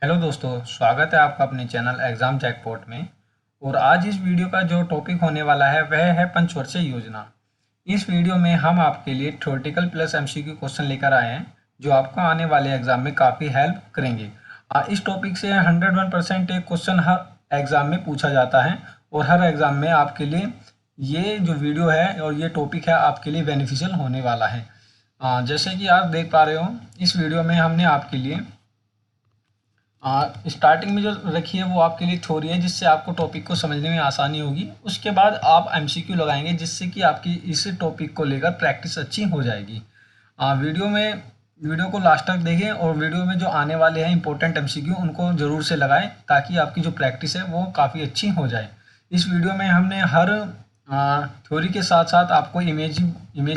Hello दोस्तों, स्वागत है आपका अपने चैनल एग्ज़ाम जैकपॉट में। और आज इस वीडियो का जो टॉपिक होने वाला है वह है पंचवर्षीय योजना। इस वीडियो में हम आपके लिए थ्योरेटिकल प्लस एमसीक्यू क्वेश्चन लेकर आए हैं जो आपको आने वाले एग्ज़ाम में काफ़ी हेल्प करेंगे। इस टॉपिक से 101% एक क्वेश्चन हर एग्ज़ाम में पूछा जाता है और हर एग्ज़ाम में आपके लिए ये जो वीडियो है और ये टॉपिक है आपके लिए बेनिफिशियल होने वाला है। जैसे कि आप देख पा रहे हो, इस वीडियो में हमने आपके लिए स्टार्टिंग में जो रखी है वो आपके लिए थ्योरी है, जिससे आपको टॉपिक को समझने में आसानी होगी। उसके बाद आप एमसीक्यू लगाएंगे जिससे कि आपकी इस टॉपिक को लेकर प्रैक्टिस अच्छी हो जाएगी। वीडियो को लास्ट तक देखें और वीडियो में जो आने वाले हैं इंपॉर्टेंट एमसीक्यू उनको ज़रूर से लगाएं ताकि आपकी जो प्रैक्टिस है वो काफ़ी अच्छी हो जाए। इस वीडियो में हमने हर थ्योरी के साथ साथ आपको इमेज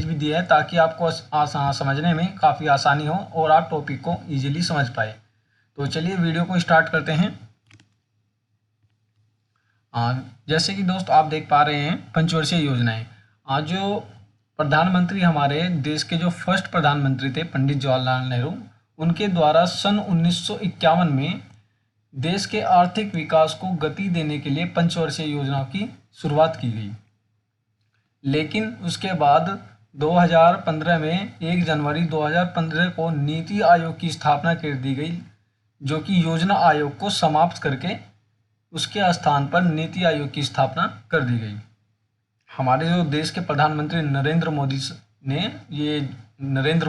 भी दिया है ताकि आपको समझने में काफ़ी आसानी हो और आप टॉपिक को ईजिली समझ पाए। तो चलिए वीडियो को स्टार्ट करते हैं। जैसे कि दोस्त आप देख पा रहे हैं पंचवर्षीय योजनाएं। आज जो प्रधानमंत्री हमारे देश के जो फर्स्ट प्रधानमंत्री थे पंडित जवाहरलाल नेहरू, उनके द्वारा सन 1951 में देश के आर्थिक विकास को गति देने के लिए पंचवर्षीय योजनाओं की शुरुआत की गई। लेकिन उसके बाद 2015 में 1 जनवरी 2015 को नीति आयोग की स्थापना कर दी गई, जो कि योजना आयोग को समाप्त करके उसके स्थान पर नीति आयोग की स्थापना कर दी गई। हमारे जो देश के प्रधानमंत्री नरेंद्र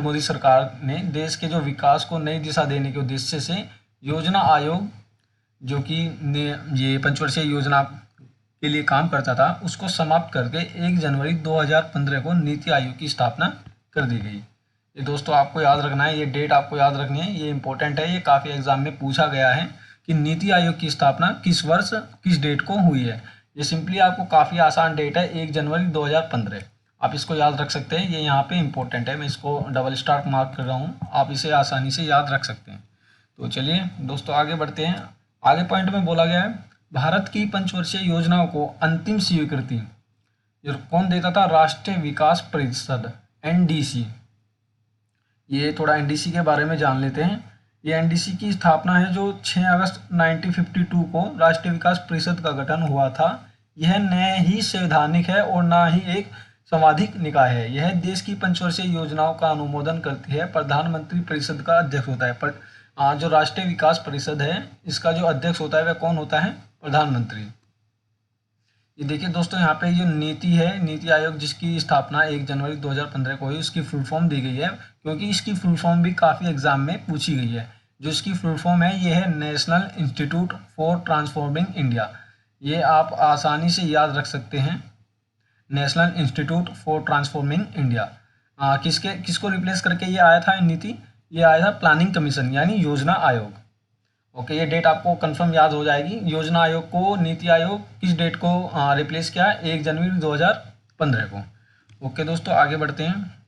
मोदी सरकार ने देश के जो विकास को नई दिशा देने के उद्देश्य से योजना आयोग, जो कि ये पंचवर्षीय योजना के लिए काम करता था, उसको समाप्त करके 1 जनवरी 2015 को नीति आयोग की स्थापना कर दी गई। ये दोस्तों आपको याद रखना है, ये डेट आपको याद रखनी है, ये इंपॉर्टेंट है। ये काफ़ी एग्जाम में पूछा गया है कि नीति आयोग की स्थापना किस वर्ष किस डेट को हुई है। ये सिंपली आपको काफ़ी आसान डेट है, 1 जनवरी 2015। आप इसको याद रख सकते हैं, ये यहाँ पे इंपॉर्टेंट है। मैं इसको डबल स्टार मार्क कर रहा हूँ, आप इसे आसानी से याद रख सकते हैं। तो चलिए दोस्तों आगे बढ़ते हैं। आगे पॉइंट में बोला गया है, भारत की पंचवर्षीय योजनाओं को अंतिम स्वीकृति जो कौन देता था? राष्ट्रीय विकास परिषद, एनडीसी। ये थोड़ा एनडीसी के बारे में जान लेते हैं। ये एनडीसी की स्थापना है जो 6 अगस्त 1952 को राष्ट्रीय विकास परिषद का गठन हुआ था। यह न ही संवैधानिक है और न ही एक संवैधानिक निकाय है। यह देश की पंचवर्षीय योजनाओं का अनुमोदन करती है। प्रधानमंत्री परिषद का अध्यक्ष होता है। पर जो राष्ट्रीय विकास परिषद है, इसका जो अध्यक्ष होता है वह कौन होता है? प्रधानमंत्री। ये देखिए दोस्तों, यहाँ पे ये नीति है, नीति आयोग, जिसकी स्थापना 1 जनवरी 2015 को हुई, उसकी फुल फॉर्म दी गई है, क्योंकि इसकी फुल फॉर्म भी काफ़ी एग्जाम में पूछी गई है। जो इसकी फुल फॉर्म है ये है national institute for transforming India. ये आप आसानी से याद रख सकते हैं, national institute for transforming India. किसको रिप्लेस करके ये आया था नीति? ये आया था प्लानिंग कमीशन यानी योजना आयोग। ओके, ये डेट आपको कंफर्म याद हो जाएगी। योजना आयोग को नीति आयोग किस डेट को रिप्लेस किया? 1 जनवरी 2015 को। ओके दोस्तों आगे बढ़ते हैं।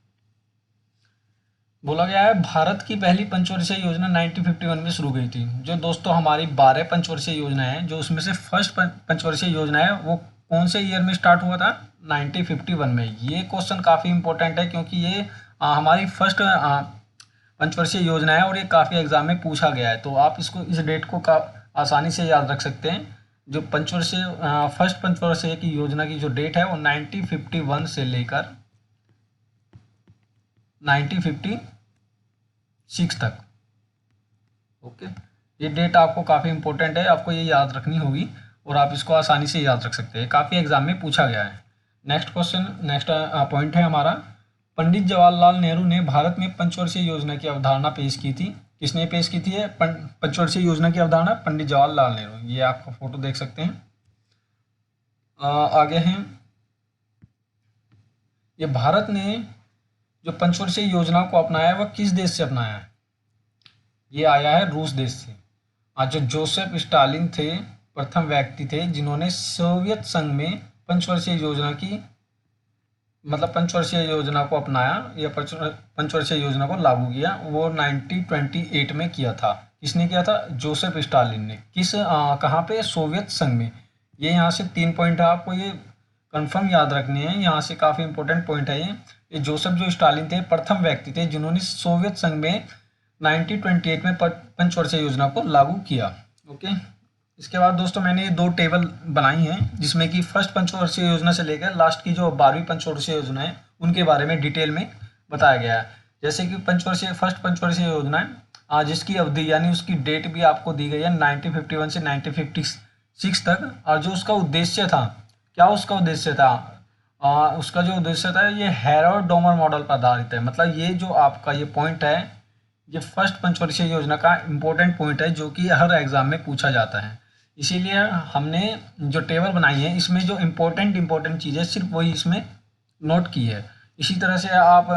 बोला गया है भारत की पहली पंचवर्षीय योजना 1951 में शुरू गई थी। जो दोस्तों हमारी 12 पंचवर्षीय योजना है, जो उसमें से फर्स्ट पंचवर्षीय योजना है वो कौन से ईयर में स्टार्ट हुआ था? 1951 में। ये क्वेश्चन काफ़ी इंपॉर्टेंट है क्योंकि ये हमारी फर्स्ट पंचवर्षीय योजना है और ये काफ़ी एग्जाम में पूछा गया है। तो आप इसको, इस डेट को आसानी से याद रख सकते हैं। जो फर्स्ट पंचवर्षीय की योजना की जो डेट है वो 1951 से लेकर 1956 तक। ओके, ये डेट आपको काफ़ी इंपॉर्टेंट है, आपको ये याद रखनी होगी और आप इसको आसानी से याद रख सकते हैं। काफ़ी एग्जाम में पूछा गया है। नेक्स्ट पॉइंट है हमारा, पंडित जवाहरलाल नेहरू ने भारत में पंचवर्षीय योजना की अवधारणा पेश की थी। किसने पेश की थी है पंचवर्षीय योजना की अवधारणा? पंडित जवाहरलाल नेहरू। ये आपका फोटो देख सकते हैं। आगे हैं, ये भारत ने जो पंचवर्षीय योजना को अपनाया है वह किस देश से अपनाया है? ये आया है रूस देश से। आज जो जोसेफ स्टालिन थे, प्रथम व्यक्ति थे जिन्होंने सोवियत संघ में पंचवर्षीय योजना को अपनाया या पंचवर्षीय योजना को लागू किया। वो 1928 में किया था। किसने किया था? जोसेफ स्टालिन ने। कहाँ पे? सोवियत संघ में। ये यहाँ से 3 पॉइंट है, आपको ये कंफर्म याद रखने हैं। यहाँ से काफ़ी इंपॉर्टेंट पॉइंट है ये जोसेफ जो स्टालिन थे प्रथम व्यक्ति थे जिन्होंने सोवियत संघ में 1928 में पंचवर्षीय योजना को लागू किया। ओके, इसके बाद दोस्तों मैंने ये 2 टेबल बनाई हैं जिसमें कि फर्स्ट पंचवर्षीय योजना से लेकर लास्ट की जो 12वीं पंचवर्षीय योजना है उनके बारे में डिटेल में बताया गया है। जैसे कि फर्स्ट पंचवर्षीय योजना है जिसकी अवधि यानी उसकी डेट भी आपको दी गई है 1951 से 1956 तक, और जो उसका उद्देश्य था, क्या उसका उद्देश्य था, उसका जो उद्देश्य था ये हैरोल्ड डोमर मॉडल पर आधारित है। मतलब ये जो आपका ये पॉइंट है, ये फर्स्ट पंचवर्षीय योजना का इम्पोर्टेंट पॉइंट है जो कि हर एग्जाम में पूछा जाता है। इसीलिए हमने जो टेबल बनाई है इसमें जो इम्पोर्टेंट चीज़ें सिर्फ वही इसमें नोट की है। इसी तरह से आप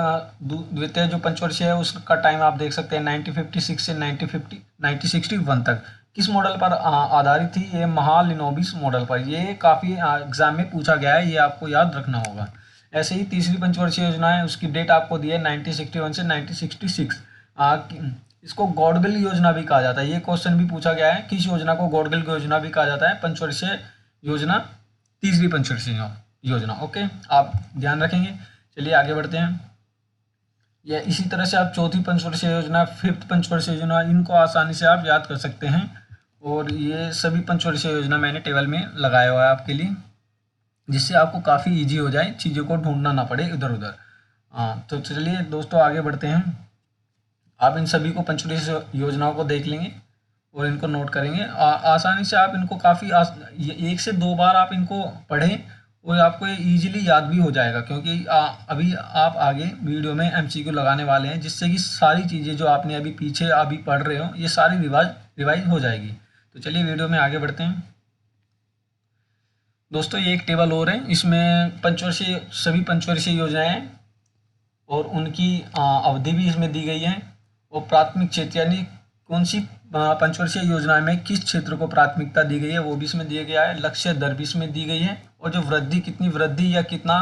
द्वितीय जो पंचवर्षीय है उसका टाइम आप देख सकते हैं 1956 से 1961 तक किस मॉडल पर आधारित थी, ये महालिनोबिस मॉडल पर। ये काफ़ी एग्जाम में पूछा गया है, ये आपको याद रखना होगा। ऐसे ही तीसरी पंचवर्षीय योजना है, उसकी डेट आपको दी है 1961 से 1966। इसको गॉडगिल योजना भी कहा जाता है। ये क्वेश्चन भी पूछा गया है, किस योजना को गॉडगिल योजना भी कहा जाता है, पंचवर्षीय योजना, तीसरी पंचवर्षीय योजना। ओके, आप ध्यान रखेंगे। चलिए आगे बढ़ते हैं। या इसी तरह से आप चौथी पंचवर्षीय योजना, फिफ्थ पंचवर्षीय योजना, इनको आसानी से आप याद कर सकते हैं। और ये सभी पंचवर्षीय योजना मैंने टेबल में लगाया हुआ है आपके लिए, जिससे आपको काफ़ी इजी हो जाए, चीज़ों को ढूंढना ना पड़े इधर उधर। तो चलिए दोस्तों आगे बढ़ते हैं। आप इन सभी को पंचवर्षीय योजनाओं को देख लेंगे और इनको नोट करेंगे। आसानी से आप इनको काफ़ी 1 से 2 बार आप इनको पढ़ें और आपको ये ईजिली याद भी हो जाएगा, क्योंकि अभी आप आगे वीडियो में MCQ लगाने वाले हैं, जिससे कि सारी चीज़ें जो आपने अभी पीछे अभी पढ़ रहे हो ये सारी रिवाइज हो जाएगी। तो चलिए वीडियो में आगे बढ़ते हैं। दोस्तों ये एक टेबल और है, इसमें सभी पंचवर्षीय योजनाएं और उनकी अवधि भी इसमें दी गई है, और प्राथमिक क्षेत्र यानी कौन सी पंचवर्षीय योजना में किस क्षेत्र को प्राथमिकता दी गई है वो भी इसमें दिया गया है। लक्ष्य दर भी इसमें दी गई है, और जो कितनी वृद्धि या कितना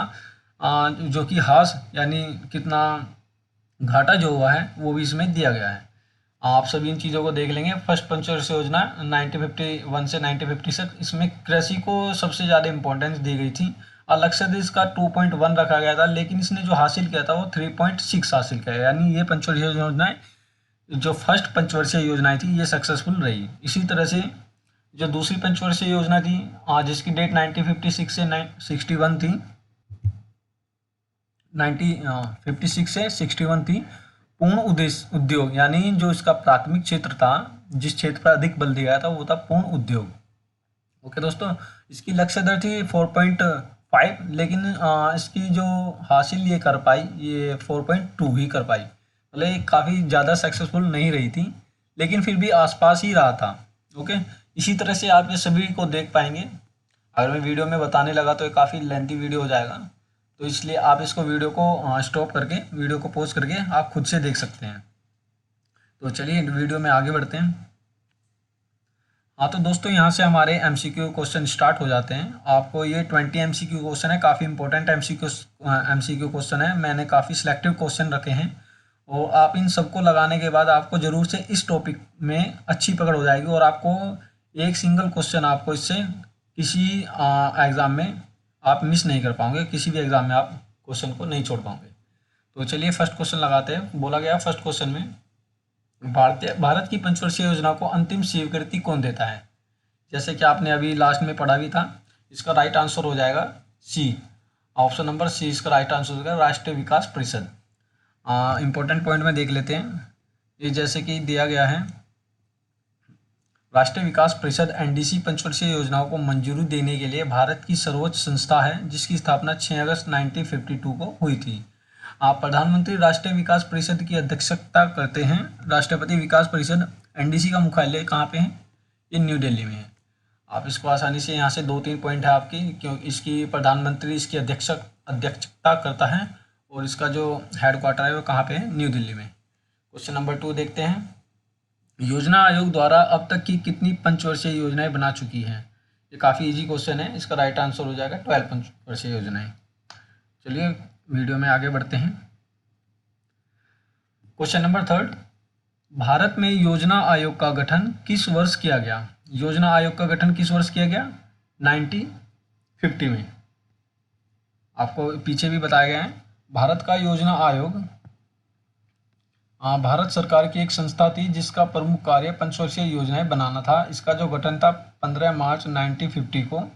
जो कि ह्रास यानी कितना घाटा जो हुआ है वो भी इसमें दिया गया है। आप सभी इन चीज़ों को देख लेंगे। फर्स्ट पंचवर्षीय योजना 1951 से 1956, इसमें कृषि को सबसे ज़्यादा इंपॉर्टेंस दी गई थी, और लक्ष्य दर इसका 2.1 रखा गया था, लेकिन इसने जो हासिल किया था वो 3.6 हासिल किया, यानी ये पंचवर्षीय योजनाएं जो फर्स्ट पंचवर्षीय योजनाएं थी ये सक्सेसफुल रही। इसी तरह से जो दूसरी पंचवर्षीय योजना थी जिसकी डेट 1956 से 61 थी, 1956 से 61 थी, पूर्ण उद्देश्य उद्योग, यानी जो इसका प्राथमिक क्षेत्र था, जिस क्षेत्र पर अधिक बल दिया गया था वो था पूर्ण उद्योग। ओके दोस्तों, इसकी लक्ष्य दर थी 4.5, लेकिन इसकी जो हासिल ये कर पाई ये 4.2 ही कर पाई, मतलब ये काफ़ी ज़्यादा सक्सेसफुल नहीं रही थी, लेकिन फिर भी आसपास ही रहा था। ओके, इसी तरह से आप ये सभी को देख पाएंगे। अगर मैं वीडियो में बताने लगा तो ये काफ़ी लेंथी वीडियो हो जाएगा, तो इसलिए आप इसको वीडियो को स्टॉप करके, वीडियो को पॉज करके आप खुद से देख सकते हैं। तो चलिए वीडियो में आगे बढ़ते हैं। तो दोस्तों यहाँ से हमारे MCQ क्वेश्चन स्टार्ट हो जाते हैं। आपको ये 20 MCQ क्वेश्चन है, काफ़ी इंपॉर्टेंट MCQ क्वेश्चन है। मैंने काफ़ी सिलेक्टिव क्वेश्चन रखे हैं, और आप इन सबको लगाने के बाद आपको ज़रूर से इस टॉपिक में अच्छी पकड़ हो जाएगी, और आपको एक सिंगल क्वेश्चन आपको इससे किसी एग्ज़ाम में आप मिस नहीं कर पाओगे, किसी भी एग्ज़ाम में आप क्वेश्चन को नहीं छोड़ पाओगे। तो चलिए फर्स्ट क्वेश्चन लगाते हैं। बोला गया फर्स्ट क्वेश्चन में, भारत की पंचवर्षीय योजना को अंतिम स्वीकृति कौन देता है? जैसे कि आपने अभी लास्ट में पढ़ा भी था, इसका राइट आंसर हो जाएगा C, ऑप्शन नंबर C इसका राइट आंसर हो जाएगा, राष्ट्रीय विकास परिषद। इंपॉर्टेंट पॉइंट में देख लेते हैं। ये जैसे कि दिया गया है, राष्ट्रीय विकास परिषद NDC पंचवर्षीय योजनाओं को मंजूरी देने के लिए भारत की सर्वोच्च संस्था है, जिसकी स्थापना 6 अगस्त 1952 को हुई थी। आप प्रधानमंत्री राष्ट्रीय विकास परिषद की अध्यक्षता करते हैं। राष्ट्रपति विकास परिषद NDC का मुख्यालय कहाँ पे है? ये न्यू दिल्ली में है। आप इसको आसानी से यहाँ से 2-3 पॉइंट है आपकी, क्योंकि इसकी प्रधानमंत्री इसकी अध्यक्षता करता है, और इसका जो हेडक्वार्टर है वो कहाँ पे है? न्यू दिल्ली में। क्वेश्चन नंबर 2 देखते हैं। योजना आयोग द्वारा अब तक की कितनी पंचवर्षीय योजनाएं बना चुकी हैं? ये काफ़ी इजी क्वेश्चन है, इसका राइट आंसर हो जाएगा 12 पंचवर्षीय योजनाएं। चलिए वीडियो में आगे बढ़ते हैं। क्वेश्चन नंबर 3, भारत में योजना आयोग का गठन किस वर्ष किया गया? योजना आयोग का गठन किस वर्ष किया गया? 1950 में। आपको पीछे भी बताया गया है। भारत का योजना आयोग भारत सरकार की एक संस्था थी जिसका प्रमुख कार्य पंचवर्षीय योजनाएं बनाना था। इसका जो गठन था 15 मार्च 1950 को,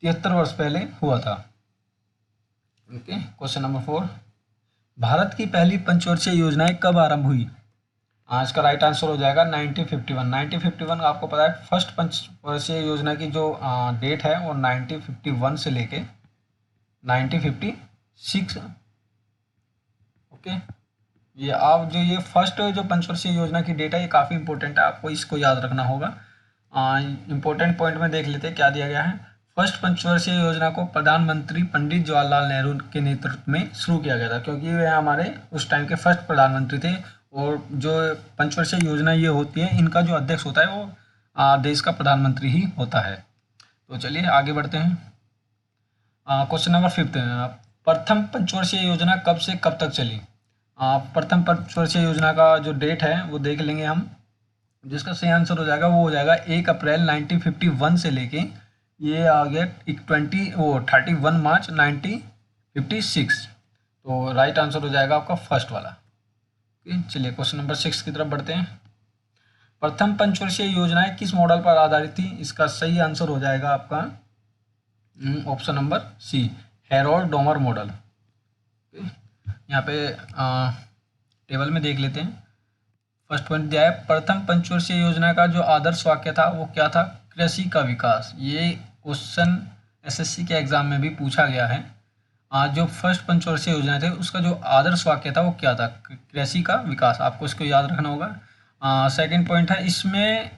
73 वर्ष पहले हुआ था। ओके, क्वेश्चन नंबर 4, भारत की पहली पंचवर्षीय योजनाएं कब आरंभ हुई? इसका राइट आंसर हो जाएगा 1951। 1951 आपको पता है फर्स्ट पंचवर्षीय योजना की जो डेट है वो 1951 से लेके 1956। ओके, ये आप जो ये फर्स्ट जो पंचवर्षीय योजना की डेट है ये काफ़ी इंपॉर्टेंट है, आपको इसको याद रखना होगा। इंपॉर्टेंट पॉइंट में देख लेते हैं क्या दिया गया है। फर्स्ट पंचवर्षीय योजना को प्रधानमंत्री पंडित जवाहरलाल नेहरू के नेतृत्व में शुरू किया गया था, क्योंकि वे हमारे उस टाइम के फर्स्ट प्रधानमंत्री थे। और जो पंचवर्षीय योजना ये होती है इनका जो अध्यक्ष होता है वो देश का प्रधानमंत्री ही होता है। तो चलिए आगे बढ़ते हैं। क्वेश्चन नंबर 5, प्रथम पंचवर्षीय योजना कब से कब तक चली? प्रथम पंचवर्षीय योजना का जो डेट है वो देख लेंगे हम, जिसका सही आंसर हो जाएगा वो हो जाएगा 1 अप्रैल 1951 से लेके ये आ गया 31 मार्च 1956। तो राइट आंसर हो जाएगा आपका फर्स्ट वाला। चलिए क्वेश्चन नंबर 6 की तरफ बढ़ते हैं। प्रथम पंचवर्षीय योजनाएं किस मॉडल पर आधारित थी? इसका सही आंसर हो जाएगा आपका option number C, Harrod Domar model. यहाँ पे टेबल में देख लेते हैं। फर्स्ट पॉइंट दिया है, प्रथम पंचवर्षीय योजना का जो आदर्श वाक्य था वो क्या था? कृषि का विकास। ये क्वेश्चन एसएससी के एग्जाम में भी पूछा गया है। जो फर्स्ट पंचवर्षीय योजना थे उसका जो आदर्श वाक्य था वो क्या था? कृषि का विकास। आपको इसको याद रखना होगा। सेकंड पॉइंट है, इसमें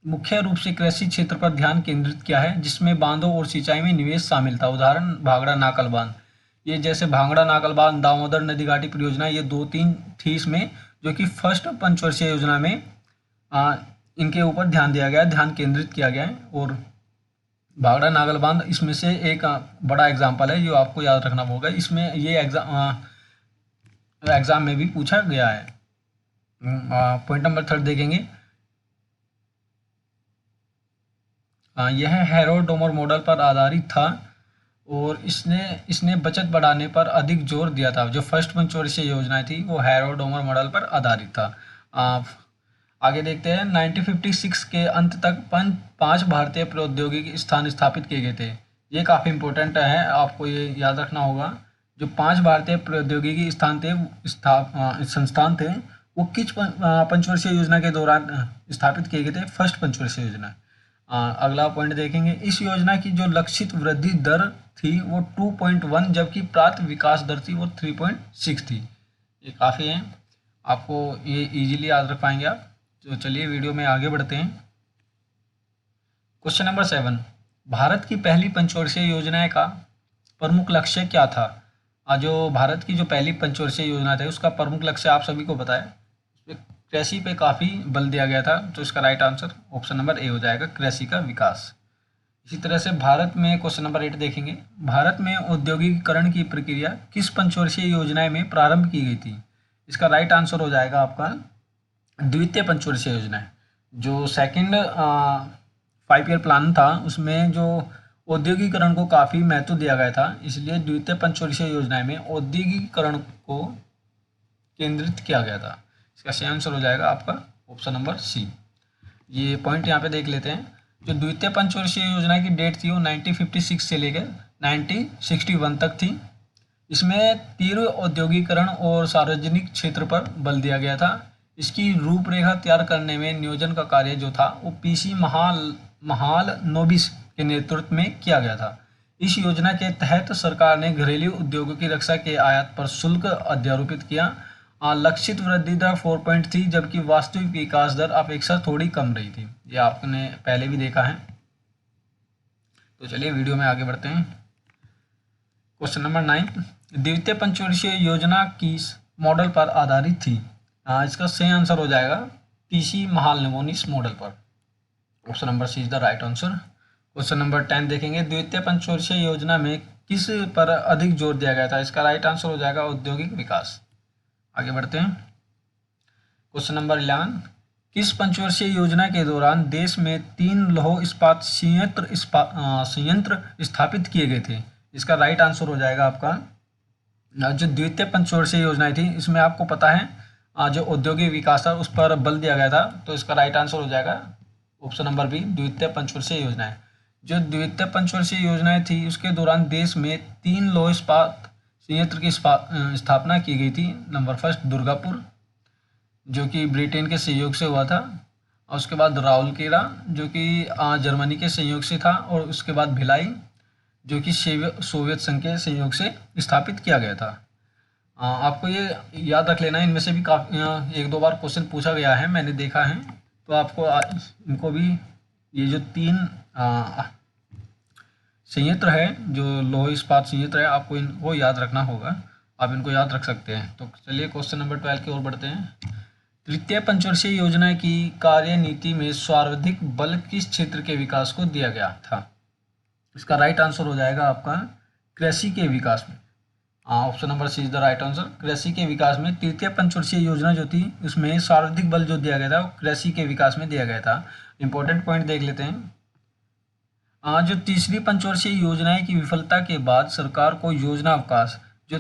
मुख्य रूप से कृषि क्षेत्र पर ध्यान केंद्रित किया है, जिसमें बांधों और सिंचाई में निवेश शामिल था। उदाहरण भांगड़ा नाकल बांध। ये जैसे भांगड़ा नाकल बांध, दामोदर नदी घाटी परियोजना, ये 2-3 थी इसमें, जो कि फर्स्ट पंचवर्षीय योजना में इनके ऊपर ध्यान दिया गया है, ध्यान केंद्रित किया गया है। और भांगड़ा नागल बांध इसमें से एक बड़ा एग्जाम्पल है जो आपको याद रखना होगा। इसमें ये एग्जाम में भी पूछा गया है। पॉइंट नंबर 3 देखेंगे। यह हेरोल्ड डोमर मॉडल पर आधारित था और इसने बचत बढ़ाने पर अधिक जोर दिया था। जो फर्स्ट पंचवर्षीय योजना थी वो हेरोल्ड डोमर मॉडल पर आधारित था। आगे देखते हैं। 1956 के अंत तक 5 भारतीय प्रौद्योगिकी स्थान स्थापित किए गए थे। ये काफ़ी इंपॉर्टेंट है, आपको ये याद रखना होगा। जो 5 भारतीय प्रौद्योगिकी संस्थान थे वो किस पंचवर्षीय योजना के दौरान स्थापित किए गए थे? फर्स्ट पंचवर्षीय योजना। अगला पॉइंट देखेंगे। इस योजना की जो लक्षित वृद्धि दर थी वो 2.1, जबकि प्राप्त विकास दर थी वो 3.6 थी। ये काफ़ी है, आपको ये इजीली याद रख पाएंगे आप। तो चलिए वीडियो में आगे बढ़ते हैं। क्वेश्चन नंबर 7, भारत की पहली पंचवर्षीय योजना का प्रमुख लक्ष्य क्या था? जो भारत की जो पहली पंचवर्षीय योजना थी उसका प्रमुख लक्ष्य आप सभी को पता है, कृषि पे काफ़ी बल दिया गया था। तो इसका right answer option number A हो जाएगा, कृषि का विकास। इसी तरह से भारत में क्वेश्चन नंबर 8 देखेंगे। भारत में औद्योगिकीकरण की प्रक्रिया किस पंचवर्षीय योजना में प्रारंभ की गई थी? इसका राइट आंसर हो जाएगा आपका द्वितीय पंचवर्षीय योजना है। जो सेकंड 5 ईयर प्लान था उसमें जो औद्योगिकीकरण को काफ़ी महत्व दिया गया था, इसलिए द्वितीय पंचवर्षीय योजना में औद्योगिकीकरण को केंद्रित किया गया था। इसका सही आंसर हो जाएगा आपका ऑप्शन नंबर सी। ये पॉइंट यहाँ पे देख लेते हैं। जो द्वितीय पंचवर्षीय योजना की डेट थी वो 1956 से लेकर 1961 तक थी। इसमें तीव्र औद्योगिकीकरण और सार्वजनिक क्षेत्र पर बल दिया गया था। इसकी रूपरेखा तैयार करने में नियोजन का कार्य जो था वो पीसी महालनोबिस के नेतृत्व में किया गया था। इस योजना के तहत सरकार ने घरेलू उद्योगों की रक्षा के आयात पर शुल्क अध्यारोपित किया। लक्षित वृद्धि दर 4 थी, जबकि वास्तविक विकास दर अपेक्षा थोड़ी कम रही थी। ये आपने पहले भी देखा है। तो चलिए वीडियो में आगे बढ़ते हैं। क्वेश्चन नंबर 9, द्वितीय पंचवर्षीय योजना किस मॉडल पर आधारित थी? इसका सही आंसर हो जाएगा पीसी महालनोबिस मॉडल पर। Option number C is the right answer. Question number 10 देखेंगे। द्वितीय पंचवर्षीय योजना में किस पर अधिक जोर दिया गया था? इसका राइट आंसर हो जाएगा औद्योगिक विकास। आगे बढ़ते हैं। क्वेश्चन नंबर 11, किस पंचवर्षीय योजना के दौरान देश में 3 लौह इस्पात संयंत्र स्थापित किए गए थे? इसका राइट आंसर हो जाएगा आपका जो द्वितीय पंचवर्षीय योजना थी इसमें आपको पता है जो औद्योगिक विकास था उस पर बल दिया गया था। तो इसका राइट आंसर हो जाएगा ऑप्शन नंबर बी, द्वितीय पंचवर्षीय योजनाएं। जो द्वितीय पंचवर्षीय योजनाएं थी उसके दौरान देश में 3 लौह इस्पात संयंत्र की स्थापना की गई थी। नंबर फर्स्ट दुर्गापुर, जो कि ब्रिटेन के सहयोग से हुआ था, और उसके बाद राउरकेला जो कि जर्मनी के सहयोग से था, और उसके बाद भिलाई जो कि सोवियत संघ के सहयोग से स्थापित किया गया था। आपको ये याद रख लेना है, इनमें से भी काफ़ी 1-2 बार क्वेश्चन पूछा गया है, मैंने देखा है। तो आपको इनको भी, ये जो 3 संयंत्र है, जो लौह इस्पात संयंत्र है, आपको इनको याद रखना होगा। आप इनको याद रख सकते हैं। तो चलिए क्वेश्चन नंबर 12 की ओर बढ़ते हैं। तृतीय पंचवर्षीय योजना की कार्यनीति में सर्वाधिक बल किस क्षेत्र के विकास को दिया गया था? इसका राइट आंसर हो जाएगा आपका कृषि के विकास में। Option number C is the right answer. कृषि के विकास में तृतीय पंचवर्षीय योजना जो थी उसमें सर्वाधिक बल जो दिया गया था वो कृषि के विकास में दिया गया था। इंपॉर्टेंट पॉइंट देख लेते हैं। जो तीसरी पंचवर्षीय योजना की विफलता के बाद सरकार को योजना अवकाश, जो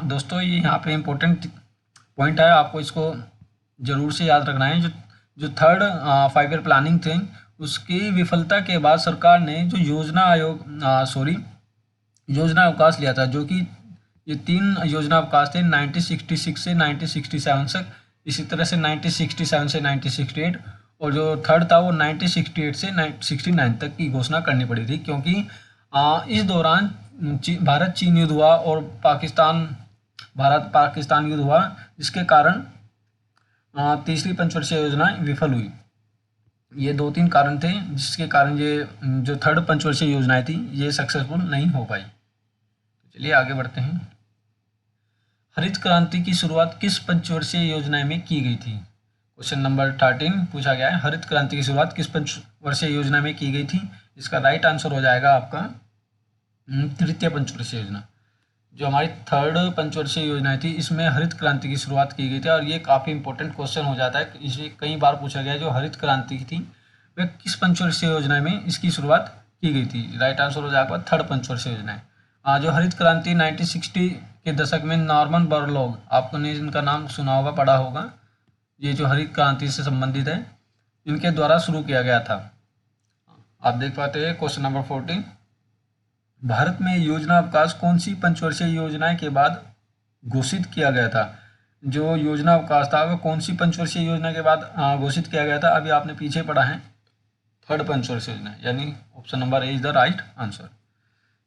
दोस्तों ये यहाँ पे इम्पोर्टेंट पॉइंट है, आपको इसको जरूर से याद रखना है। जो थर्ड 5 ईयर प्लानिंग थी उसकी विफलता के बाद सरकार ने जो योजना अवकाश लिया था, जो कि ये 3 योजना अवकाश थे 1966 से 1967 तक, इसी तरह से 1967 से 1968, और जो थर्ड था वो 1968 से 1969 तक की घोषणा करनी पड़ी थी, क्योंकि इस दौरान भारत चीन युद्ध हुआ और भारत पाकिस्तान युद्ध हुआ, जिसके कारण तीसरी पंचवर्षीय योजना विफल हुई। ये 2-3 कारण थे जिसके कारण ये जो थर्ड पंचवर्षीय योजनाएं थी ये सक्सेसफुल नहीं हो पाई। तो चलिए आगे बढ़ते हैं। हरित क्रांति की शुरुआत किस पंचवर्षीय योजना में की गई थी? क्वेश्चन नंबर 13 पूछा गया है, हरित क्रांति की शुरुआत किस पंचवर्षीय योजना में की गई थी? इसका राइट आंसर हो जाएगा आपका तृतीय पंचवर्षीय योजना। जो हमारी थर्ड पंचवर्षीय योजना थी इसमें हरित क्रांति की शुरुआत की गई थी, और ये काफ़ी इंपॉर्टेंट क्वेश्चन हो जाता है, इसे कई बार पूछा गया है। जो हरित क्रांति की थी वह किस पंचवर्षीय योजना में इसकी शुरुआत की गई थी? राइट आंसर हो जाएगा थर्ड पंचवर्षीय योजना है। जो हरित क्रांति 1960 के दशक में नॉर्मन बोरलॉग, आपने इनका नाम सुना होगा, पढ़ा होगा, ये जो हरित क्रांति से संबंधित है, इनके द्वारा शुरू किया गया था। आप देख पाते हैं क्वेश्चन नंबर 14, भारत में योजना अवकाश कौन सी पंचवर्षीय योजना के बाद घोषित किया गया था? जो योजना अवकाश था वह कौन सी पंचवर्षीय योजना के बाद घोषित किया गया था? अभी आपने पीछे पढ़ा है थर्ड पंचवर्षीय योजना, यानी option number A is the right answer.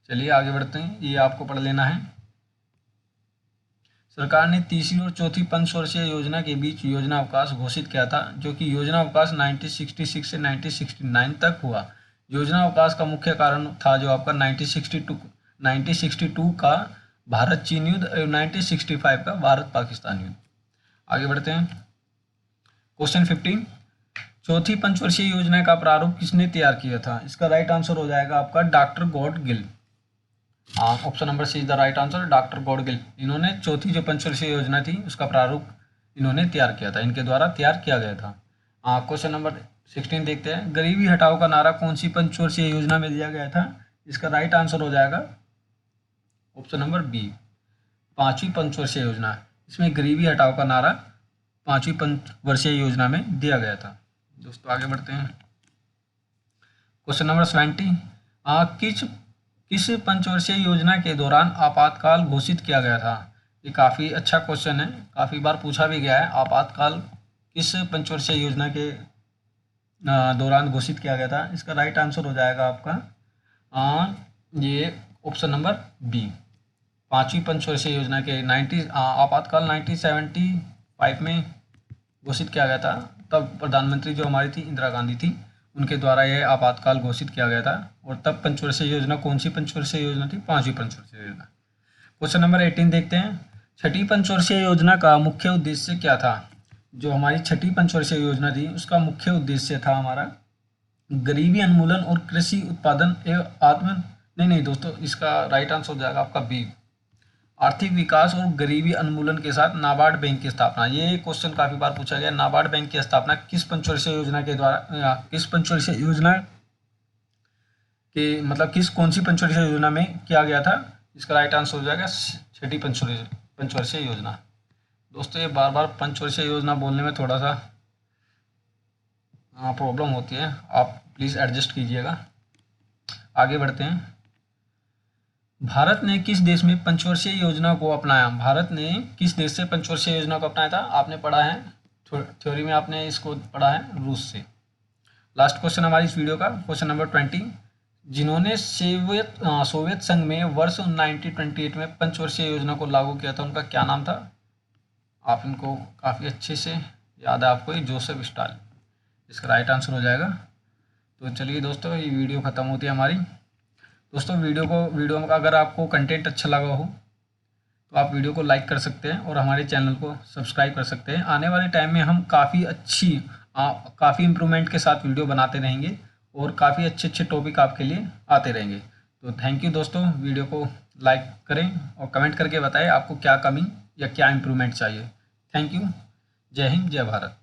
चलिए आगे बढ़ते हैं, ये आपको पढ़ लेना है। सरकार ने तीसरी और चौथी पंचवर्षीय योजना के बीच योजना अवकाश घोषित किया था, जो कि योजना अवकाश 1966 से 1969 तक हुआ। योजना अवकाश का मुख्य कारण था जो आपका 1962 का भारत चीन युद्ध और 1965 का भारत पाकिस्तान युद्ध। आगे बढ़ते हैं। क्वेश्चन 15, चौथी पंचवर्षीय योजना का प्रारूप किसने तैयार किया था? इसका राइट आंसर हो जाएगा आपका doctor Gadgil. Option number C is the right answer, doctor Gadgil. इन्होंने चौथी जो पंचवर्षीय योजना थी उसका प्रारूप इन्होंने तैयार किया था, इनके द्वारा तैयार किया गया था। क्वेश्चन नंबर 16 देखते हैं। गरीबी हटाओ का नारा कौन सी पंचवर्षीय योजना में दिया गया था? इसका राइट आंसर हो जाएगा ऑप्शन नंबर बी, 5वीं पंचवर्षीय योजना। इसमें गरीबी हटाओ का नारा 5वीं पंचवर्षीय योजना में दिया गया था। दोस्तों आगे बढ़ते हैं। क्वेश्चन नंबर 20, किस पंचवर्षीय योजना के दौरान आपातकाल घोषित किया गया था? ये काफ़ी अच्छा क्वेश्चन है, काफ़ी बार पूछा भी गया है। आपातकाल किस पंचवर्षीय योजना के दौरान घोषित किया गया था? इसका राइट आंसर हो जाएगा आपका ये ऑप्शन नंबर बी, 5वीं पंचवर्षीय योजना के आपातकाल 1975 में घोषित किया गया था। तब प्रधानमंत्री जो हमारी थी इंदिरा गांधी थी, उनके द्वारा यह आपातकाल घोषित किया गया था। और तब पंचवर्षीय योजना कौन सी पंचवर्षीय योजना थी? 5वीं पंचवर्षीय योजना। क्वेश्चन नंबर 18 देखते हैं। छठी पंचवर्षीय योजना का मुख्य उद्देश्य क्या था? जो हमारी छठी पंचवर्षीय योजना थी उसका मुख्य उद्देश्य था हमारा गरीबी उन्मूलन और कृषि उत्पादन एवं नहीं दोस्तों, इसका राइट आंसर हो जाएगा आपका बी, आर्थिक विकास और गरीबी उन्मूलन के साथ नाबार्ड बैंक की स्थापना। ये क्वेश्चन काफी बार पूछा गया। नाबार्ड बैंक की स्थापना किस पंचवर्षीय योजना के द्वारा, किस पंचवर्षीय योजना के मतलब कौन सी पंचवर्षीय योजना में किया गया था? इसका राइट आंसर हो जाएगा छठी पंचवर्षीय योजना। दोस्तों ये बार बार पंचवर्षीय योजना बोलने में थोड़ा सा प्रॉब्लम होती है, आप प्लीज़ एडजस्ट कीजिएगा। आगे बढ़ते हैं। भारत ने किस देश में पंचवर्षीय योजना को अपनाया? भारत ने किस देश से पंचवर्षीय योजना को अपनाया था? आपने पढ़ा है थ्योरी में, आपने इसको पढ़ा है रूस से। लास्ट क्वेश्चन हमारी इस वीडियो का, क्वेश्चन नंबर 20। जिन्होंने सोवियत संघ में वर्ष 1928 में पंचवर्षीय योजना को लागू किया था, उनका क्या नाम था? आप इनको काफ़ी अच्छे से याद है आपको, ये जोसेफ स्टालिन इसका राइट आंसर हो जाएगा। तो चलिए दोस्तों, ये वीडियो ख़त्म होती है हमारी। दोस्तों वीडियो में अगर आपको कंटेंट अच्छा लगा हो तो आप वीडियो को लाइक कर सकते हैं और हमारे चैनल को सब्सक्राइब कर सकते हैं। आने वाले टाइम में हम काफ़ी इम्प्रूवमेंट के साथ वीडियो बनाते रहेंगे और काफ़ी अच्छे टॉपिक आपके लिए आते रहेंगे। तो थैंक यू दोस्तों, वीडियो को लाइक करें और कमेंट करके बताएं आपको क्या कमी या क्या इम्प्रूवमेंट चाहिए। Thank you. जय हिंद, जय भारत।